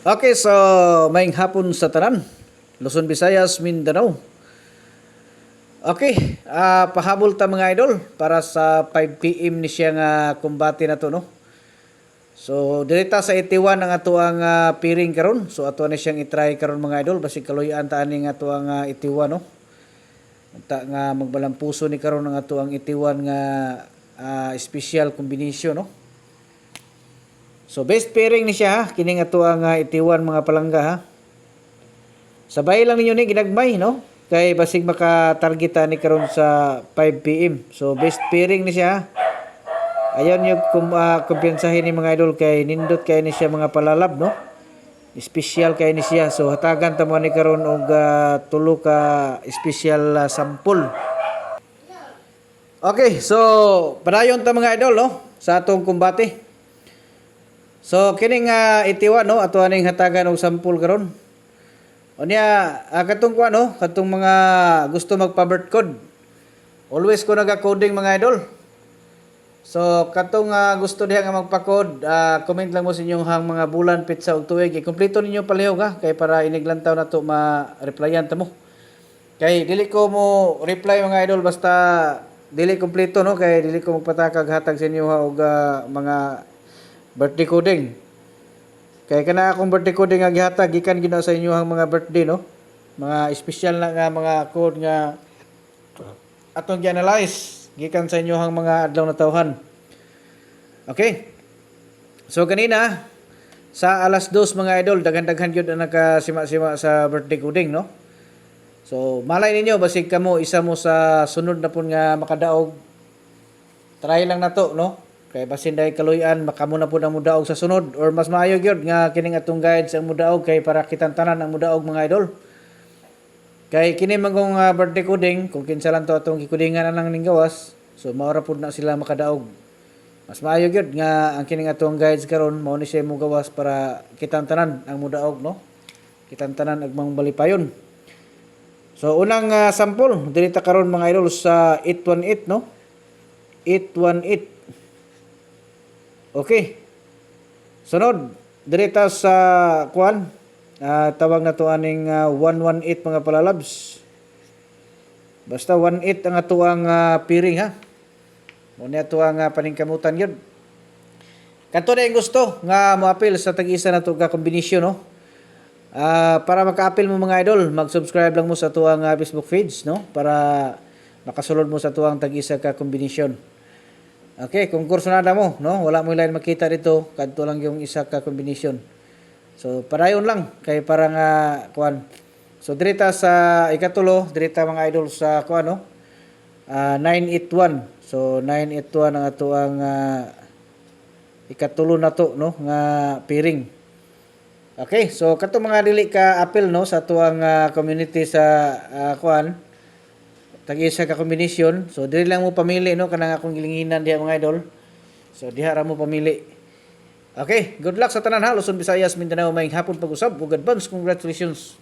Okay, so maayong hapon sa tanan. Luzon, Visayas, Mindanao. Okay, pahabol ta mga idol para sa 5 PM ni siya nga kumbate na to, no? So, direta sa 81 ang ato ang piring karon. So, ato na siyang itry karon mga idol. Basig kaluyan ta ani nga ato ang 81, no? Ta nga magbalampuso ni karon ang ato ang 81 nga special combination, no? So, best pairing ni siya, ha? Kining ato ang 81 mga palangga, ha? Sabay lang ninyo ni ginagmay, no? Kay basig maka-targeta ni karon sa 5 PM. So, best pairing ni siya, ha? Ayan yung kumpiyansahin ni mga idol kay nindot kay ni siya mga palalab, no? Special kay ni siya. So hatagan ta mo ni karon og tulo ka special sample. Okay, so padayon ta mga idol, no? Sa atong kumbate. So kining 81, no? Ato aning hatagan og sample karon. Unya katong kuan, no? Katong mga gusto magpa-birth code. Always ko naga-coding mga idol. So, katong gusto diha nga magpa-code, comment lang mo sa inyong hang mga bulan, pitsa ug tuig. I-kompleto ninyo palihog, ha, kay para iniglantaw na to ma-replyan ta mo. Kay dili ko mo reply mga idol basta dili kompleto, no, kay dili ko magpatakag hatag sa inyo ha og mga birthday coding. Kay kana akong birthday coding nga gihatag gikan gina sa inyo hang mga birthday, no. Mga special na nga mga code nga atong gi-analyze gikan sa inyohang mga adlaw na tawhan. Okay. So kanina sa alas 2 mga idol daghan-daghan gyud ang nakasima-sima sa birthday coding, no? So malay ninyo basig kamo isa mo sa sunod na pun nga makadaog. Try lang nato, no? Kay basin dai kaluyan makamo na pud ang mudaog sa sunod or mas maayo gyud nga kining atong guides ang mudaog kay para kitang tanan ang mudaog mga idol. Kay kini magong birthday coding, kung kinsa lang to atong gikudingan lang ning gawas, so maora pud na sila makadaog. Mas maayo gyud nga ang kining atong guides karon mao ni siya mo gawas para kitang tanan ang mudaog, no? Kitang tanan agmang balipayon. So unang sample diri ta karon mga idol sa 818, no? 818. Okay. Sunod diri ta sa kuan tawag na to aning 118 mga palalabs. Basta 18 ang ato ang piring, ha. Muna ato ang paningkamutan yun. Kanto na yung gusto nga mo-appeal sa tag-isa na to ka kombinasyon, no. Para maka-appeal mo mga idol, mag-subscribe lang mo sa ato ang Facebook page, no, para makasulod mo sa ato ang tag-isa ka kombinasyon. Okay, kungkurso na mo, no. Wala mo ilain makita dito, kadto lang yung isa ka kombinasyon. So, parayon lang kay para nga kuan. So, dirita sa ikatulo, dirita mga idol sa kuan, no? 981. So, 981 ang ato ang ikatulo na to, no, nga piring. Okay, so kato mga dili ka appeal, no, sa ato ang community sa kuan. Tag-isa ka kombinasyon. So, dili lang mo pamili, no, kanang akong gilinginan diha mga idol. So, diha ra mo pamili. Okay, good luck sa tanan ha, Luzon, Visayas, Mindanao, maayong hapon pag-usab ug advance congratulations.